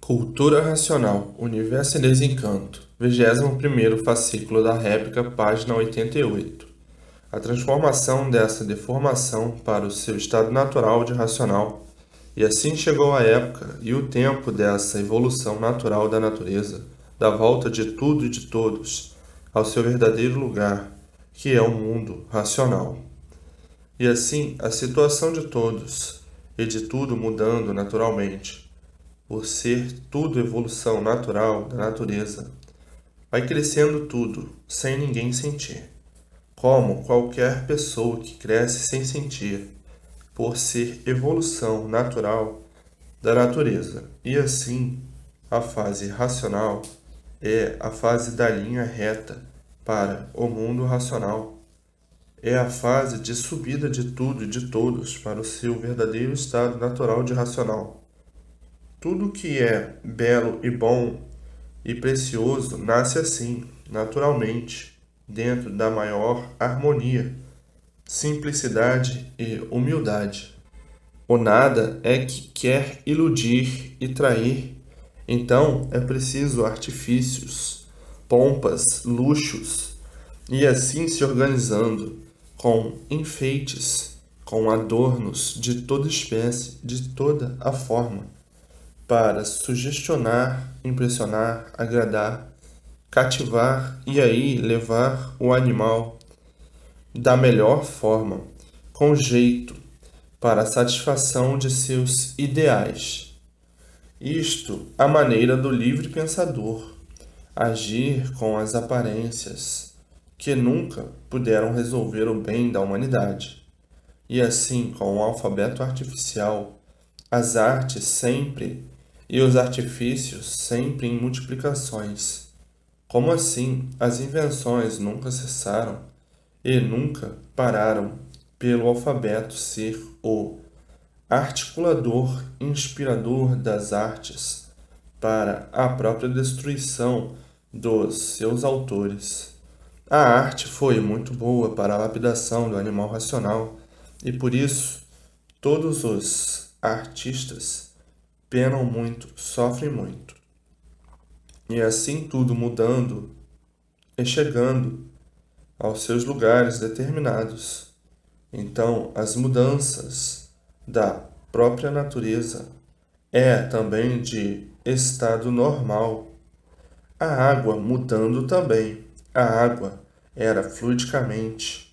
Cultura Racional, Universo em Desencanto, 21º fascículo da réplica, página 88. A transformação dessa deformação para o seu estado natural de racional, e assim chegou a época e o tempo dessa evolução natural da natureza, da volta de tudo e de todos ao seu verdadeiro lugar, que é o mundo racional. E assim, a situação de todos e de tudo mudando naturalmente, por ser tudo evolução natural da natureza, vai crescendo tudo, sem ninguém sentir, como qualquer pessoa que cresce sem sentir, por ser evolução natural da natureza. E assim, a fase racional é a fase da linha reta para o mundo racional. É a fase de subida de tudo e de todos para o seu verdadeiro estado natural de racional. Tudo que é belo e bom e precioso nasce assim, naturalmente, dentro da maior harmonia, simplicidade e humildade. O nada é que quer iludir e trair, então é preciso artifícios, pompas, luxos, e assim se organizando, com enfeites, com adornos de toda espécie, de toda a forma, para sugestionar, impressionar, agradar, cativar e aí levar o animal da melhor forma, com jeito, para a satisfação de seus ideais. Isto à maneira do livre pensador, agir com as aparências, que nunca puderam resolver o bem da humanidade. E assim, com o alfabeto artificial, as artes sempre e os artifícios sempre em multiplicações. Como assim as invenções nunca cessaram e nunca pararam pelo alfabeto ser o articulador inspirador das artes para a própria destruição dos seus autores. A arte foi muito boa para a lapidação do animal racional e por isso todos os artistas penam muito, sofrem muito. E assim tudo mudando e chegando aos seus lugares determinados. Então, as mudanças da própria natureza é também de estado normal. A água mudando também. A água era fluidicamente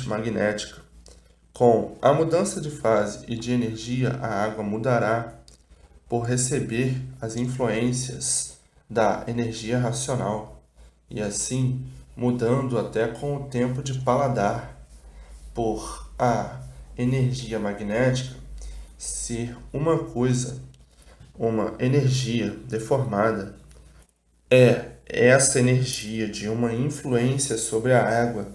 magnética. Com a mudança de fase e de energia, a água mudará por receber as influências da energia racional e assim mudando até com o tempo de paladar, por a energia magnética ser uma coisa, uma energia deformada. É essa energia de uma influência sobre a água,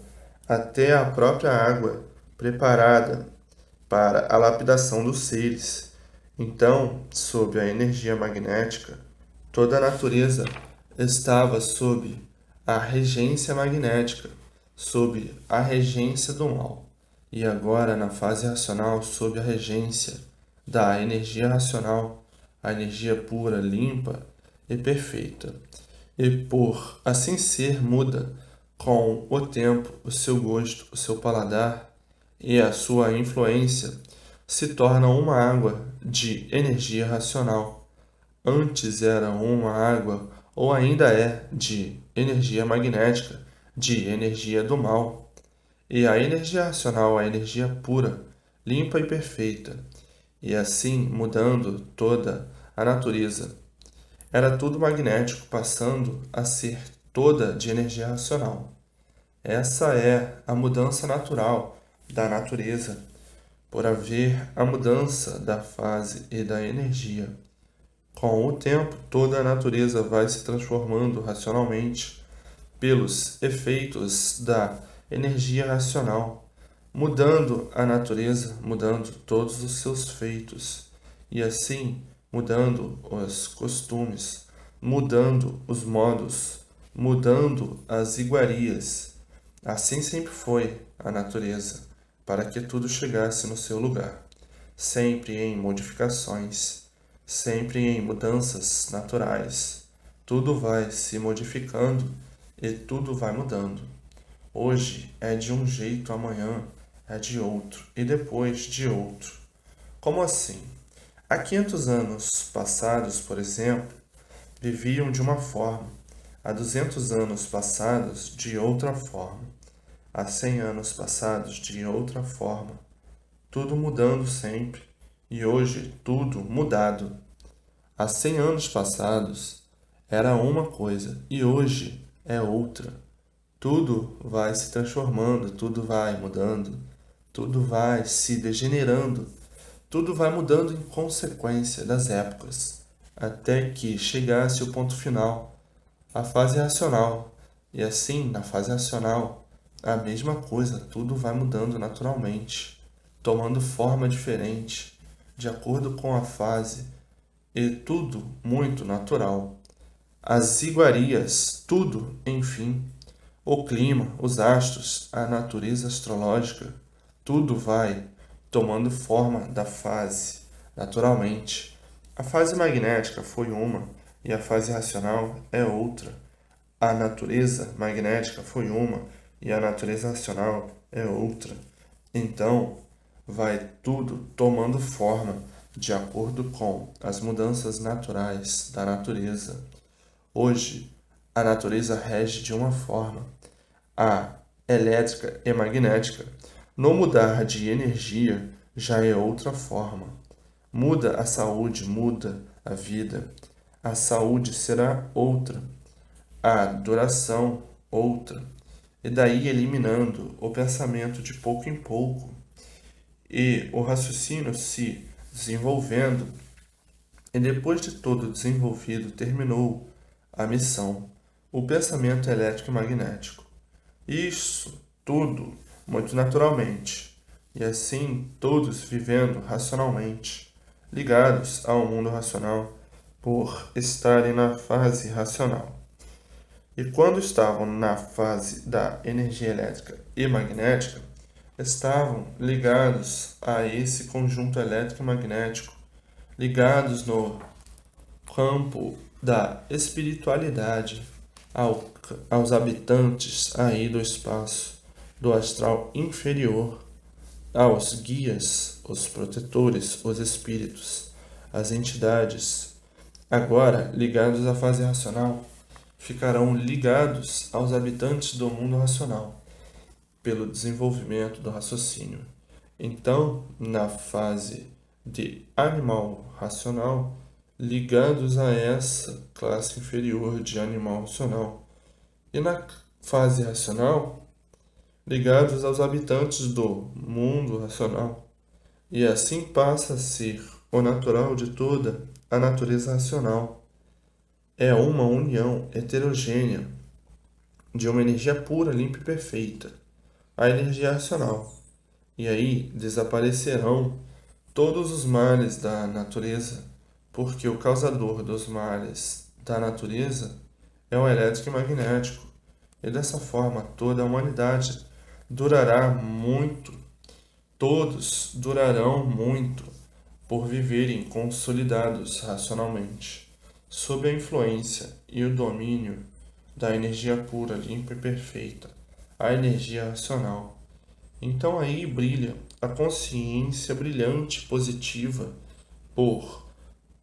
até a própria água preparada para a lapidação dos seres. Então, sob a energia magnética, toda a natureza estava sob a regência magnética, sob a regência do mal. E agora, na fase racional, sob a regência da energia racional, a energia pura, limpa e perfeita. E por assim ser, muda com o tempo o seu gosto, o seu paladar e a sua influência se torna uma água de energia racional. Antes era uma água, ou ainda é, de energia magnética, de energia do mal. E a energia racional, a energia pura, limpa e perfeita, e assim mudando toda a natureza. Era tudo magnético, passando a ser toda de energia racional. Essa é a mudança natural da natureza, por haver a mudança da fase e da energia. Com o tempo, toda a natureza vai se transformando racionalmente pelos efeitos da energia racional, mudando a natureza, mudando todos os seus feitos, e assim mudando os costumes, mudando os modos, mudando as iguarias. Assim sempre foi a natureza, para que tudo chegasse no seu lugar, sempre em modificações, sempre em mudanças naturais. Tudo vai se modificando e tudo vai mudando. Hoje é de um jeito, amanhã é de outro e depois de outro. Como assim? Há 500 anos passados, por exemplo, viviam de uma forma. Há 200 anos passados, de outra forma. Há 100 anos passados, de outra forma. Tudo mudando sempre. E hoje, tudo mudado. Há 100 anos passados, era uma coisa e hoje é outra. Tudo vai se transformando, tudo vai mudando, tudo vai se degenerando, tudo vai mudando em consequência das épocas, até que chegasse o ponto final, a fase racional. E assim, na fase racional, a mesma coisa, tudo vai mudando naturalmente, tomando forma diferente, de acordo com a fase, e tudo muito natural. As iguarias, tudo, enfim, o clima, os astros, a natureza astrológica, tudo vai tomando forma da fase, naturalmente. A fase magnética foi uma e a fase racional é outra. A natureza magnética foi uma e a natureza racional é outra. Então, vai tudo tomando forma de acordo com as mudanças naturais da natureza. Hoje, a natureza rege de uma forma, a elétrica e magnética. No mudar de energia, já é outra forma. Muda a saúde, muda a vida. A saúde será outra, a duração outra. E daí eliminando o pensamento de pouco em pouco e o raciocínio se desenvolvendo. E depois de todo desenvolvido, terminou a missão, o pensamento elétrico e magnético. Isso tudo muito naturalmente, e assim todos vivendo racionalmente, ligados ao mundo racional, por estarem na fase racional. E quando estavam na fase da energia elétrica e magnética, estavam ligados a esse conjunto elétrico e magnético, ligados no campo da espiritualidade, aos habitantes aí do espaço, do astral inferior, aos guias, os protetores, os espíritos, as entidades, agora ligados à fase racional, ficarão ligados aos habitantes do mundo racional, pelo desenvolvimento do raciocínio. Então, na fase de animal racional, ligados a essa classe inferior de animal racional, e na fase racional, ligados aos habitantes do mundo racional, e assim passa a ser o natural de toda a natureza racional. É uma união heterogênea de uma energia pura, limpa e perfeita, a energia racional. E aí desaparecerão todos os males da natureza, porque o causador dos males da natureza é o elétrico e magnético. E dessa forma toda a humanidade durará muito, todos durarão muito por viverem consolidados racionalmente, sob a influência e o domínio da energia pura, limpa e perfeita, a energia racional. Então aí brilha a consciência brilhante positiva por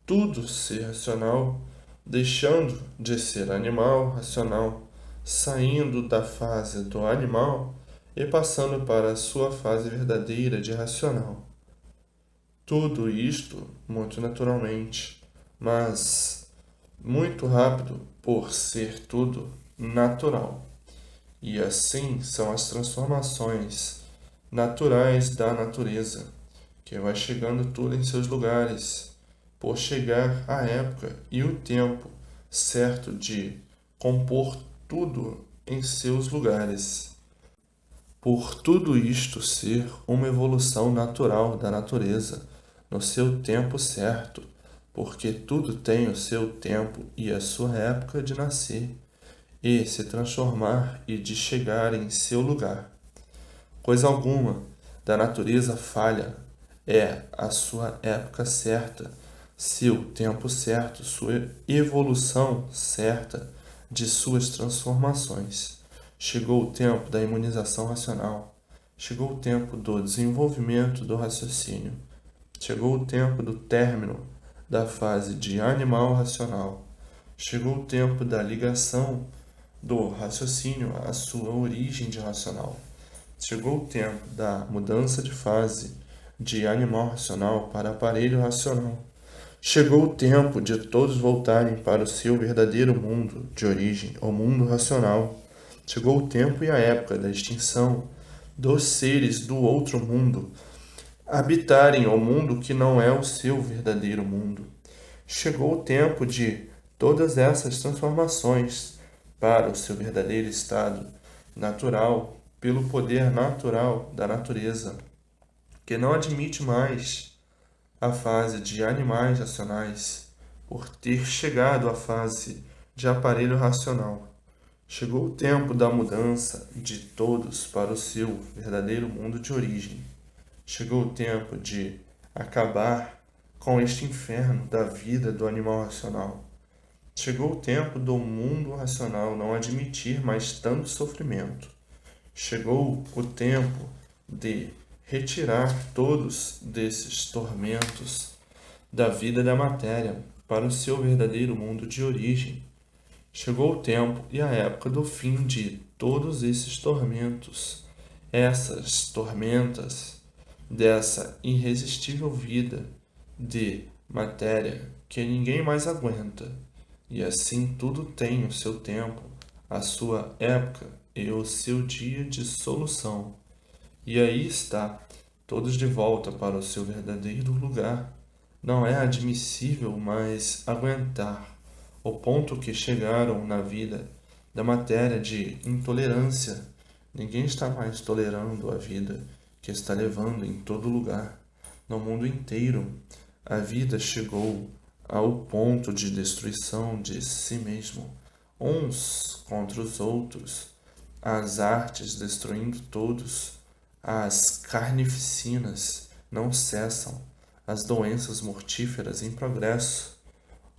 tudo ser racional, deixando de ser animal racional, saindo da fase do animal e passando para a sua fase verdadeira de racional. Tudo isto muito naturalmente, mas muito rápido por ser tudo natural. E assim são as transformações naturais da natureza, que vai chegando tudo em seus lugares, por chegar a época e o tempo certo de compor tudo em seus lugares. Por tudo isto ser uma evolução natural da natureza, no seu tempo certo, porque tudo tem o seu tempo e a sua época de nascer e se transformar e de chegar em seu lugar. Coisa alguma da natureza falha, é a sua época certa, seu tempo certo, sua evolução certa de suas transformações. Chegou o tempo da imunização racional. Chegou o tempo do desenvolvimento do raciocínio. Chegou o tempo do término da fase de animal racional. Chegou o tempo da ligação do raciocínio à sua origem de racional. Chegou o tempo da mudança de fase de animal racional para aparelho racional. Chegou o tempo de todos voltarem para o seu verdadeiro mundo de origem, o mundo racional. Chegou o tempo e a época da extinção dos seres do outro mundo habitarem o mundo que não é o seu verdadeiro mundo. Chegou o tempo de todas essas transformações para o seu verdadeiro estado natural, pelo poder natural da natureza, que não admite mais a fase de animais racionais, por ter chegado à fase de aparelho racional. Chegou o tempo da mudança de todos para o seu verdadeiro mundo de origem. Chegou o tempo de acabar com este inferno da vida do animal racional. Chegou o tempo do mundo racional não admitir mais tanto sofrimento. Chegou o tempo de retirar todos desses tormentos da vida da matéria para o seu verdadeiro mundo de origem. Chegou o tempo e a época do fim de todos esses tormentos, essas tormentas dessa irresistível vida de matéria que ninguém mais aguenta. E assim tudo tem o seu tempo, a sua época e o seu dia de solução. E aí está, todos de volta para o seu verdadeiro lugar. Não é admissível mais aguentar o ponto que chegaram na vida da matéria de intolerância. Ninguém está mais tolerando a vida que está levando em todo lugar, no mundo inteiro. A vida chegou ao ponto de destruição de si mesmo, uns contra os outros, as artes destruindo todos, as carnificinas não cessam, as doenças mortíferas em progresso,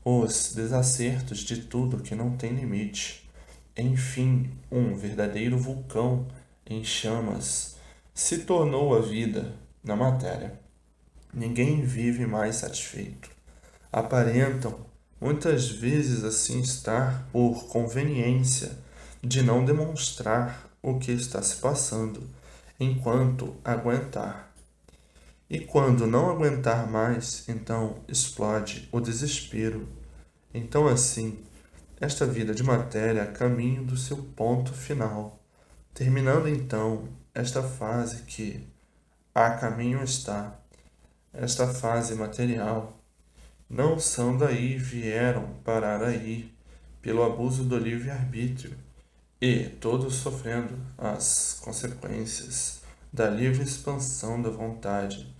os desacertos de tudo que não tem limite. Enfim, um verdadeiro vulcão em chamas se tornou a vida na matéria. Ninguém vive mais satisfeito. Aparentam muitas vezes assim estar por conveniência de não demonstrar o que está se passando, enquanto aguentar. E quando não aguentar mais, então explode o desespero. Então assim, esta vida de matéria a caminho do seu ponto final, terminando então esta fase que a caminho está, esta fase material. Não são daí vieram parar aí, pelo abuso do livre-arbítrio, e todos sofrendo as consequências da livre expansão da vontade,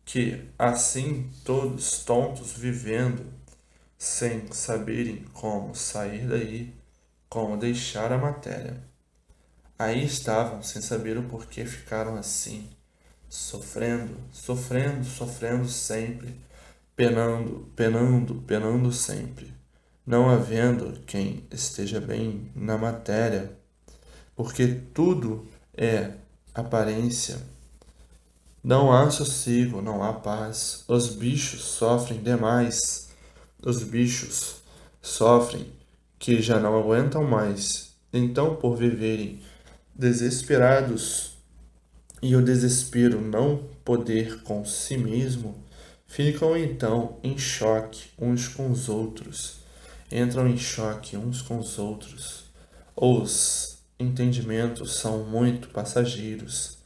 que assim todos tontos vivendo, sem saberem como sair daí, como deixar a matéria. Aí estavam, sem saber o porquê ficaram assim, sofrendo, sofrendo, sofrendo sempre, penando, penando, penando sempre, não havendo quem esteja bem na matéria, porque tudo é aparência. Não há sossego, não há paz. Os bichos sofrem demais. Os bichos sofrem que já não aguentam mais. Então, por viverem desesperados e o desespero não poder com si mesmo, ficam então em choque uns com os outros. Entram em choque uns com os outros. Os entendimentos são muito passageiros.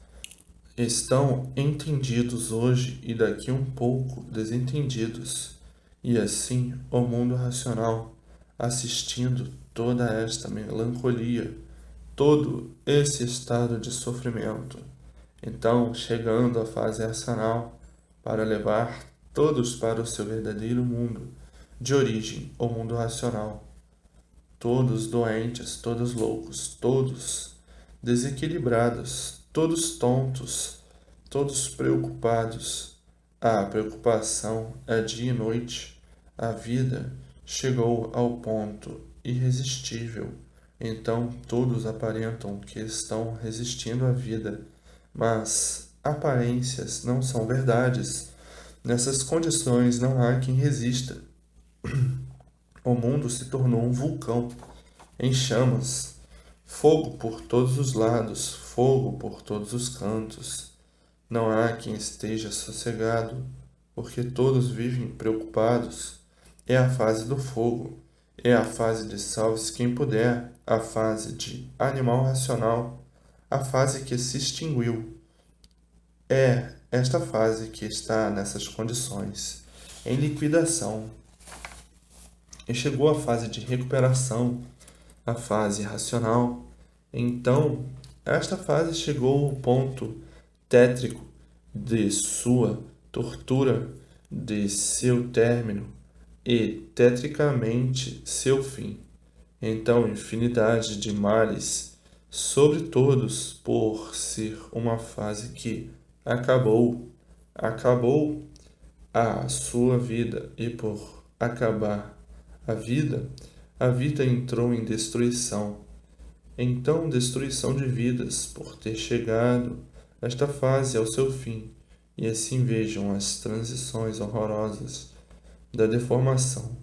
Estão entendidos hoje e daqui um pouco desentendidos. E assim o mundo racional, assistindo toda esta melancolia, todo esse estado de sofrimento, então chegando à fase racional para levar todos para o seu verdadeiro mundo de origem, o mundo racional. Todos doentes, todos loucos, todos desequilibrados, todos tontos, todos preocupados. A preocupação é dia e noite, A vida chegou ao ponto irresistível. Então todos aparentam que estão resistindo à vida, mas aparências não são verdades. Nessas condições não há quem resista. O mundo se tornou um vulcão em chamas, fogo por todos os lados, fogo por todos os cantos. Não há quem esteja sossegado, porque todos vivem preocupados. É a fase do fogo, é a fase de salve-se quem puder, a fase de animal racional, a fase que se extinguiu. É esta fase que está nessas condições, em liquidação. E chegou a fase de recuperação, a fase racional. Então, esta fase chegou ao ponto tétrico de sua tortura, de seu término e, tetricamente, seu fim. Então, infinidade de males sobre todos por ser uma fase que acabou a sua vida e por acabar a vida entrou em destruição. Então, destruição de vidas por ter chegado esta fase ao seu fim, e assim vejam as transições horrorosas da deformação.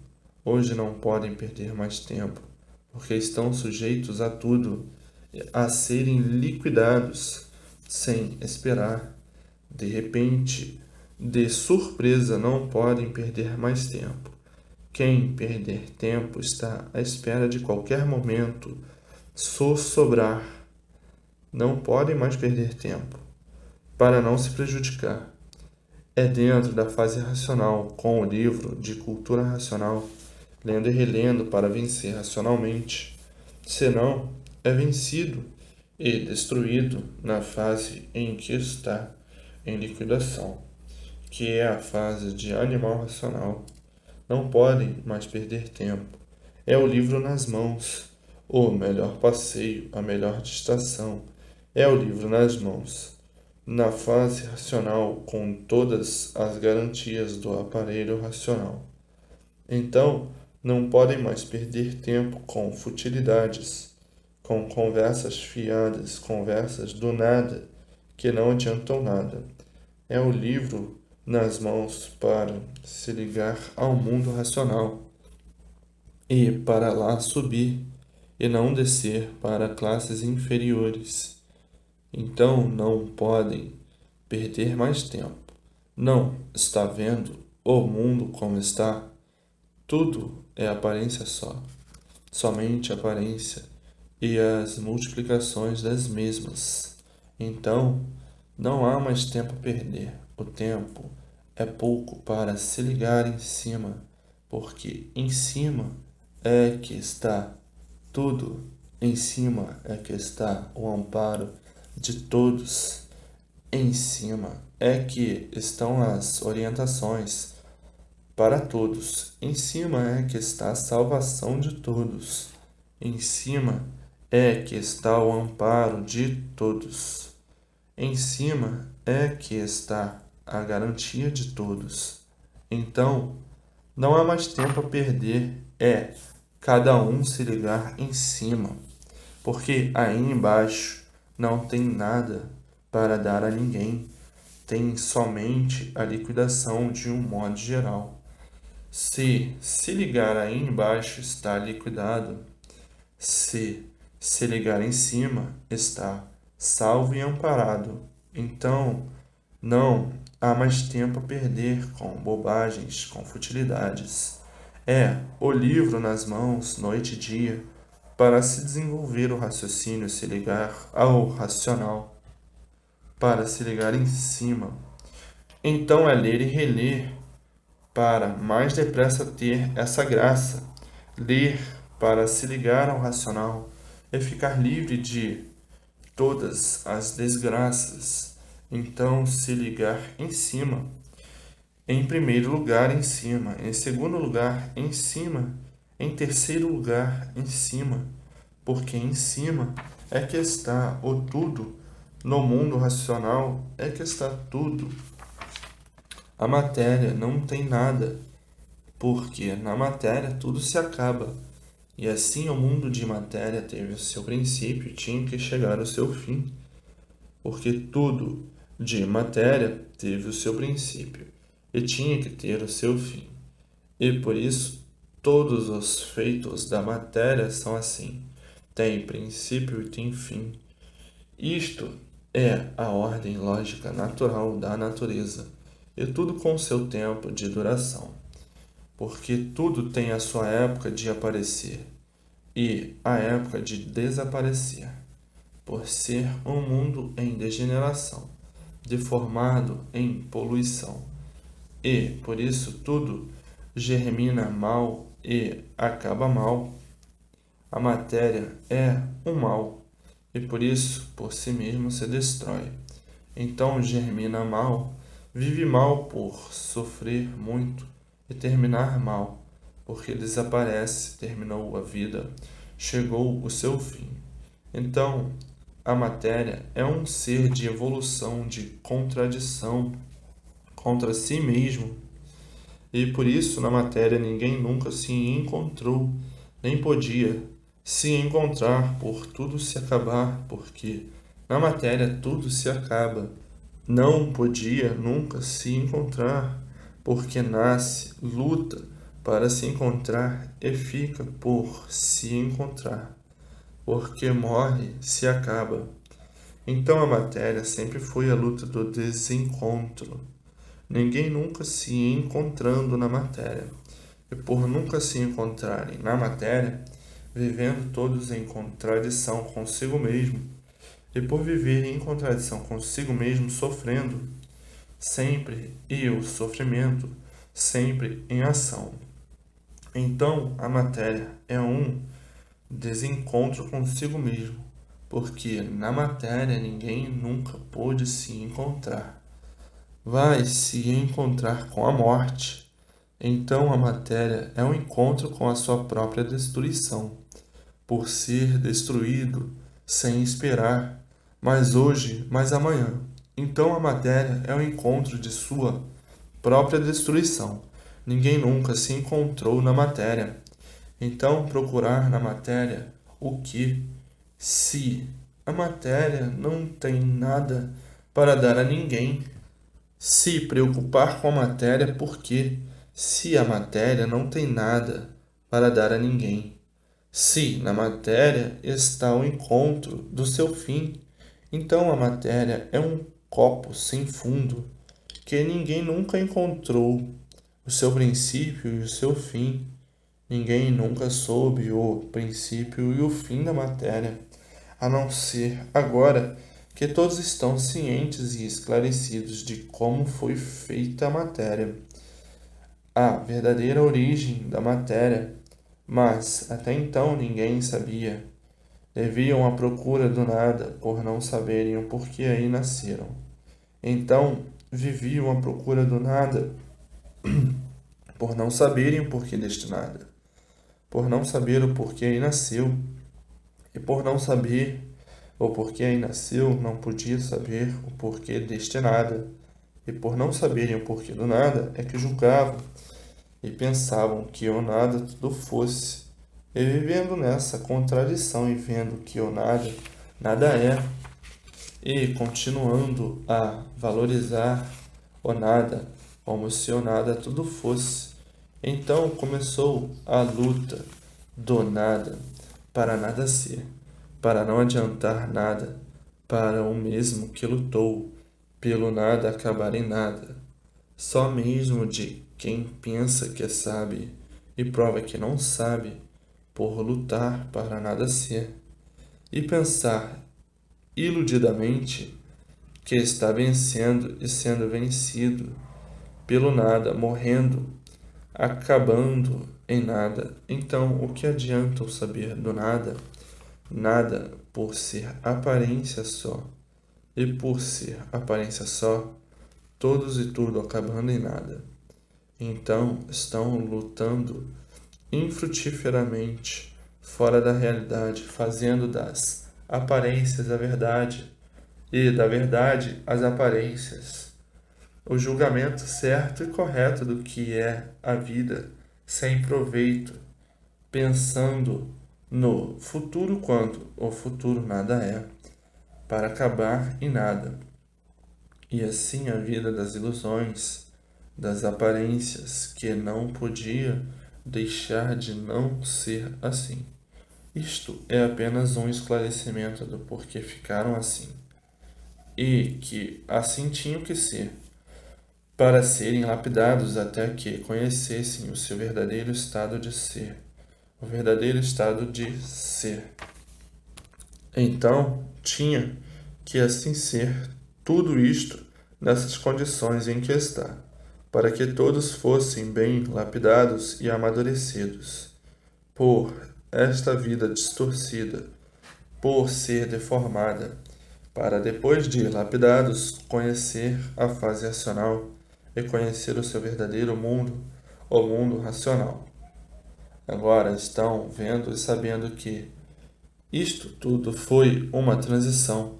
Hoje não podem perder mais tempo, porque estão sujeitos a tudo, a serem liquidados sem esperar. De repente, de surpresa, não podem perder mais tempo. Quem perder tempo está à espera de qualquer momento sobrar. Não podem mais perder tempo, para não se prejudicar. É dentro da fase racional, com o livro de cultura racional, lendo e relendo para vencer racionalmente. Senão, é vencido e destruído na fase em que está em liquidação, que é a fase de animal racional. Não podem mais perder tempo. É o livro nas mãos, o melhor passeio, a melhor distração. É o livro nas mãos, na fase racional, com todas as garantias do aparelho racional. Então, não podem mais perder tempo com futilidades, com conversas fiadas, conversas do nada, que não adiantam nada. É o livro nas mãos para se ligar ao mundo racional e para lá subir e não descer para classes inferiores. Então não podem perder mais tempo. Não está vendo o mundo como está? Tudo é aparência só, somente aparência e as multiplicações das mesmas. Então não há mais tempo a perder. O tempo é pouco para se ligar em cima, porque em cima é que está tudo, em cima é que está o amparo de todos, em cima é que estão as orientações para todos, em cima é que está a salvação de todos, em cima é que está o amparo de todos. Em cima é que está a garantia de todos. Então, não há mais tempo a perder, é cada um se ligar em cima, porque aí embaixo não tem nada para dar a ninguém, tem somente a liquidação de um modo geral. Se ligar aí embaixo, está liquidado. Se ligar em cima, está salvo e amparado. Então, não há mais tempo a perder com bobagens, com futilidades. É o livro nas mãos, noite e dia, para se desenvolver o raciocínio, se ligar ao racional, para se ligar em cima. Então é ler e reler, para mais depressa ter essa graça. Ler para se ligar ao racional é ficar livre de todas as desgraças. Então, se ligar em cima. Em primeiro lugar, em cima. Em segundo lugar, em cima. Em terceiro lugar, em cima. Porque em cima é que está o tudo. No mundo racional é que está tudo. A matéria não tem nada. porque na matéria tudo se acaba. E assim o mundo de matéria teve o seu princípio e tinha que chegar ao seu fim, porque tudo de matéria teve o seu princípio e tinha que ter o seu fim. E por isso todos os feitos da matéria são assim, têm princípio e têm fim. Isto é a ordem lógica natural da natureza, e tudo com seu tempo de duração, porque tudo tem a sua época de aparecer e a época de desaparecer, por ser um mundo em degeneração, deformado em poluição, e por isso tudo germina mal e acaba mal. A matéria é um mal, e por isso, por si mesmo, se destrói. Então germina mal, vive mal por sofrer muito e terminar mal, porque desaparece, terminou a vida, chegou o seu fim. Então, a matéria é um ser de evolução, de contradição contra si mesmo, e por isso na matéria ninguém nunca se encontrou, nem podia se encontrar por tudo se acabar, porque na matéria tudo se acaba. Não podia nunca se encontrar, porque nasce, luta para se encontrar e fica por se encontrar, porque morre, se acaba. Então a matéria sempre foi a luta do desencontro. Ninguém nunca se encontrando na matéria. E por nunca se encontrarem na matéria, vivendo todos em contradição consigo mesmo, e por viverem em contradição consigo mesmo, sofrendo sempre, e o sofrimento sempre em ação. Então a matéria é um desencontro consigo mesmo, porque na matéria ninguém nunca pôde se encontrar. Vai se encontrar com a morte. Então a matéria é um encontro com a sua própria destruição, por ser destruído sem esperar, mais hoje, mais amanhã. Então a matéria é o encontro de sua própria destruição. Ninguém nunca se encontrou na matéria. Então procurar na matéria o que, se a matéria não tem nada para dar a ninguém? Se preocupar com a matéria porque, se a matéria não tem nada para dar a ninguém? Se na matéria está o encontro do seu fim, então a matéria é um copo sem fundo, que ninguém nunca encontrou o seu princípio e o seu fim. Ninguém nunca soube o princípio e o fim da matéria, a não ser agora que todos estão cientes e esclarecidos de como foi feita a matéria, a verdadeira origem da matéria, mas até então ninguém sabia. Deviam à procura do nada, por não saberem o porquê aí nasceram. Então viviam à procura do nada, por não saberem o porquê deste nada, por não saber o porquê aí nasceu, e por não saber o porquê aí nasceu, não podia saber o porquê deste nada, e por não saberem o porquê do nada, é que julgavam e pensavam que o nada tudo fosse, e vivendo nessa contradição e vendo que o nada nada é, e continuando a valorizar o nada como se o nada tudo fosse. Então começou a luta do nada para nada ser, para não adiantar nada, para o mesmo que lutou pelo nada acabar em nada. Só mesmo de quem pensa que sabe e prova que não sabe, por lutar para nada ser, e pensar iludidamente que está vencendo e sendo vencido pelo nada, morrendo, acabando em nada. Então, o que adianta o saber do nada? Nada por ser aparência só, e por ser aparência só, todos e tudo acabando em nada. Então estão lutando infrutiferamente fora da realidade, fazendo das aparências a verdade e da verdade as aparências. O julgamento certo e correto do que é a vida sem proveito, pensando no futuro quando o futuro nada é, para acabar em nada. E assim a vida das ilusões, das aparências, que não podia deixar de não ser assim. Isto é apenas um esclarecimento do porquê ficaram assim, e que assim tinham que ser, para serem lapidados até que conhecessem o seu verdadeiro estado de ser, o verdadeiro estado de ser. Então, tinha que assim ser tudo isto nessas condições em que está, para que todos fossem bem lapidados e amadurecidos, por esta vida distorcida, por ser deformada, para depois de lapidados conhecer a fase racional e conhecer o seu verdadeiro mundo, o mundo racional. Agora estão vendo e sabendo que isto tudo foi uma transição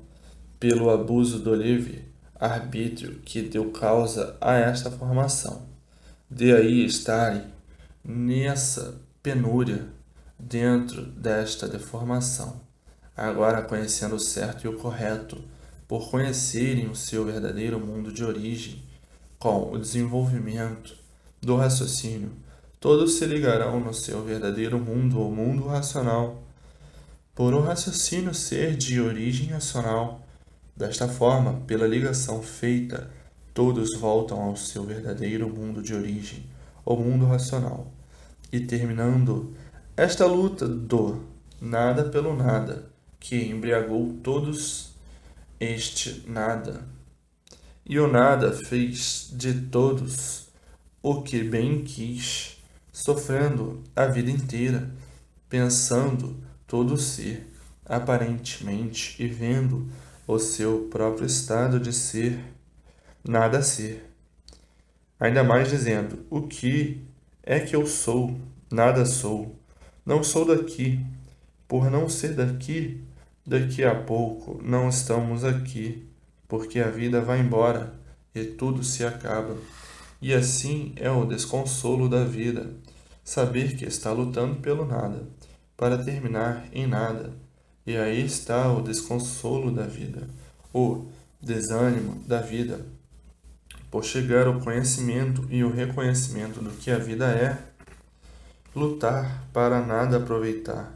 pelo abuso do livre-arbítrio que deu causa a esta formação. De aí estarem nessa penúria dentro desta deformação, agora conhecendo o certo e o correto, por conhecerem o seu verdadeiro mundo de origem, com o desenvolvimento do raciocínio, todos se ligarão no seu verdadeiro mundo, o mundo racional, por o raciocínio ser de origem racional. Desta forma, pela ligação feita, todos voltam ao seu verdadeiro mundo de origem, o mundo racional. E terminando esta luta do nada pelo nada, que embriagou todos este nada. E o nada fez de todos o que bem quis, sofrendo a vida inteira, pensando todo ser, aparentemente, e vendo o seu próprio estado de ser, nada ser. Ainda mais dizendo, o que é que eu sou? Nada sou. Não sou daqui. Por não ser daqui, daqui a pouco não estamos aqui, porque a vida vai embora e tudo se acaba. E assim é o desconsolo da vida, saber que está lutando pelo nada, para terminar em nada. E aí está o desconsolo da vida, o desânimo da vida, por chegar ao conhecimento e o reconhecimento do que a vida é, lutar para nada aproveitar.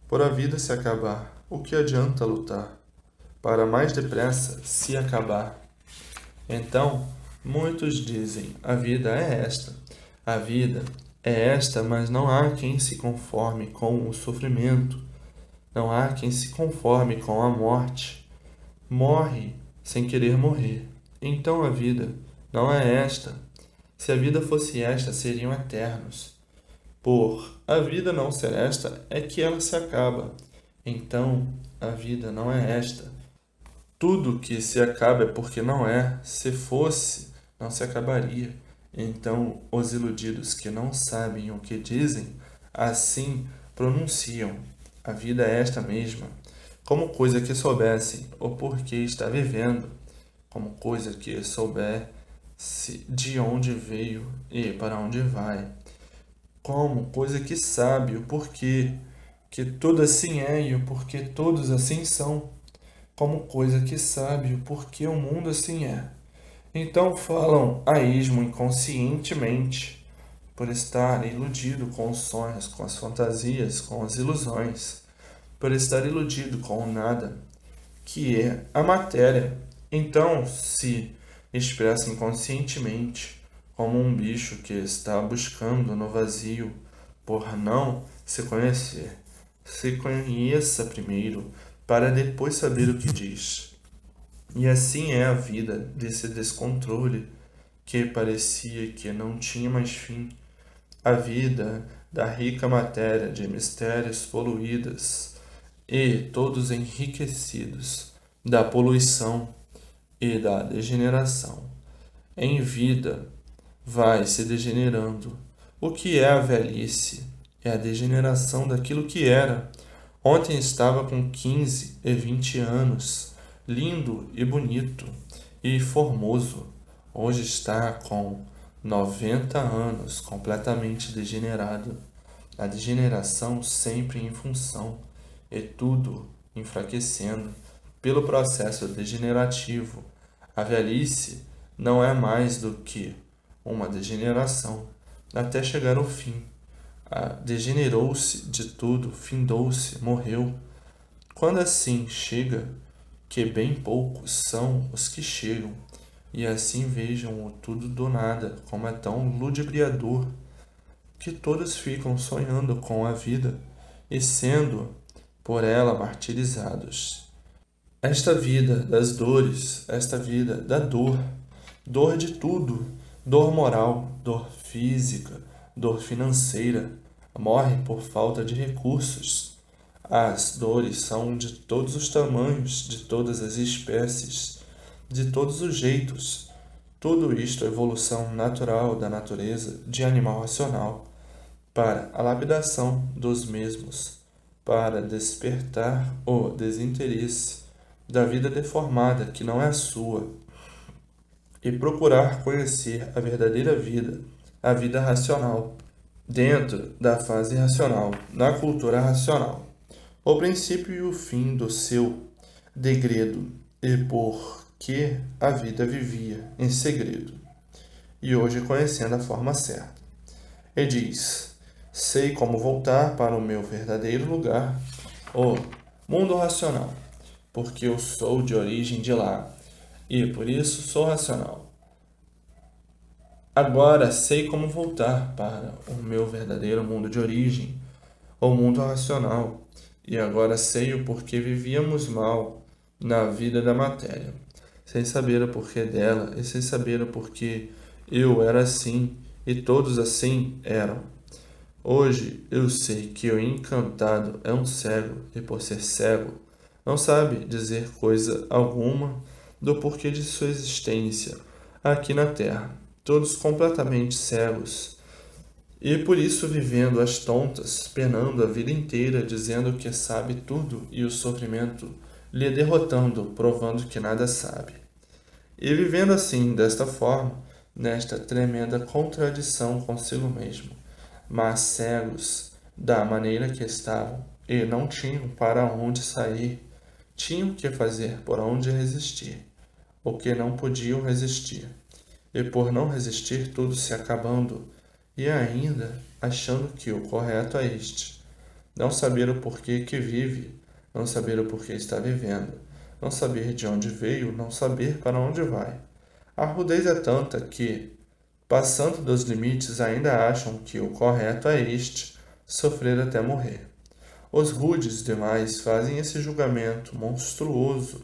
Por a vida se acabar, o que adianta lutar? Para mais depressa se acabar. Então, muitos dizem, a vida é esta. A vida é esta, mas não há quem se conforme com o sofrimento. Não há quem se conforme com a morte. Morre sem querer morrer. Então a vida não é esta. Se a vida fosse esta, seriam eternos. Por a vida não ser esta, é que ela se acaba. Então, a vida não é esta. Tudo que se acaba é porque não é. Se fosse, não se acabaria. Então, os iludidos que não sabem o que dizem, assim pronunciam. A vida é esta mesma, como coisa que soubessem o porquê está vivendo, como coisa que soubesse de onde veio e para onde vai, como coisa que sabe o porquê que tudo assim é e o porquê todos assim são, como coisa que sabe o porquê o mundo assim é. Então falam a esmo inconscientemente, por estar iludido com os sonhos, com as fantasias, com as ilusões, por estar iludido com o nada, que é a matéria. Então se expressa inconscientemente, como um bicho que está buscando no vazio, por não se conhecer. Se conheça primeiro, para depois saber o que diz. E assim é a vida desse descontrole que parecia que não tinha mais fim. A vida da rica matéria de mistérios poluídas e todos enriquecidos da poluição e da degeneração. Em vida vai se degenerando. O que é a velhice? É a degeneração daquilo que era. Ontem estava com 15 e 20 anos, lindo e bonito e formoso. Hoje está com 90 anos completamente degenerado, a degeneração sempre em função, e tudo enfraquecendo pelo processo degenerativo. A velhice não é mais do que uma degeneração, até chegar ao fim. Degenerou-se de tudo, findou-se, morreu. Quando assim chega, que bem poucos são os que chegam, e assim vejam o tudo do nada, como é tão ludibriador, que todos ficam sonhando com a vida e sendo por ela martirizados. Esta vida das dores, esta vida da dor, dor de tudo, dor moral, dor física, dor financeira, morre por falta de recursos. As dores são de todos os tamanhos, de todas as espécies, de todos os jeitos. Tudo isto é evolução natural da natureza de animal racional, para a lapidação dos mesmos, para despertar o desinteresse da vida deformada que não é a sua, e procurar conhecer a verdadeira vida, a vida racional, dentro da fase racional, na cultura racional, o princípio e o fim do seu degredo, e por que a vida vivia em segredo, e hoje conhecendo a forma certa. E diz: sei como voltar para o meu verdadeiro lugar, o mundo racional, porque eu sou de origem de lá, e por isso sou racional. Agora sei como voltar para o meu verdadeiro mundo de origem, o mundo racional, e agora sei o porquê vivíamos mal na vida da matéria, sem saber o porquê dela e sem saber o porquê eu era assim e todos assim eram. Hoje eu sei que o encantado é um cego e, por ser cego, não sabe dizer coisa alguma do porquê de sua existência aqui na Terra, todos completamente cegos, e por isso vivendo às tontas, penando a vida inteira, dizendo que sabe tudo e o sofrimento lhe derrotando, provando que nada sabe. E vivendo assim, desta forma, nesta tremenda contradição consigo mesmo, mas cegos da maneira que estavam, e não tinham para onde sair, tinham que fazer por onde resistir, o que não podiam resistir, e por não resistir tudo se acabando, e ainda achando que o correto é este, não saber o porquê que vive, não saber o porquê está vivendo, não saber de onde veio, não saber para onde vai. A rudez é tanta que, passando dos limites, ainda acham que o correto é este, sofrer até morrer. Os rudes demais fazem esse julgamento monstruoso.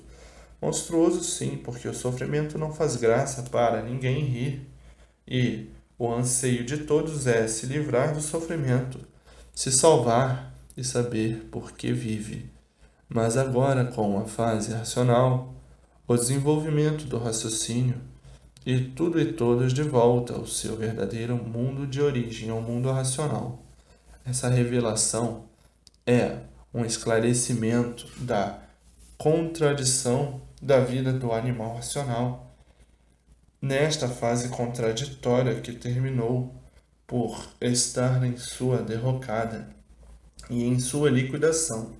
Monstruoso sim, porque o sofrimento não faz graça para ninguém rir. E o anseio de todos é se livrar do sofrimento, se salvar e saber por que vive. Mas agora, com a fase racional, o desenvolvimento do raciocínio, e tudo e todos de volta ao seu verdadeiro mundo de origem, ao mundo racional. Essa revelação é um esclarecimento da contradição da vida do animal racional, nesta fase contraditória que terminou por estar em sua derrocada e em sua liquidação.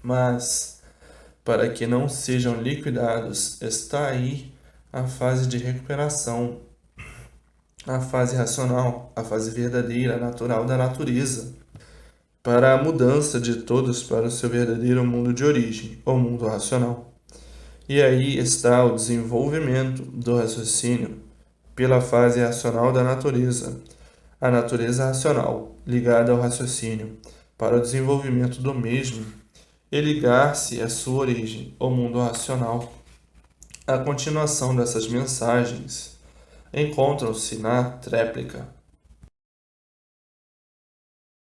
Mas, para que não sejam liquidados, está aí a fase de recuperação, a fase racional, a fase verdadeira, natural da natureza, para a mudança de todos para o seu verdadeiro mundo de origem, o mundo racional. E aí está o desenvolvimento do raciocínio pela fase racional da natureza, a natureza racional, ligada ao raciocínio, para o desenvolvimento do mesmo e ligar-se à sua origem, o mundo racional. A continuação dessas mensagens encontram-se na tréplica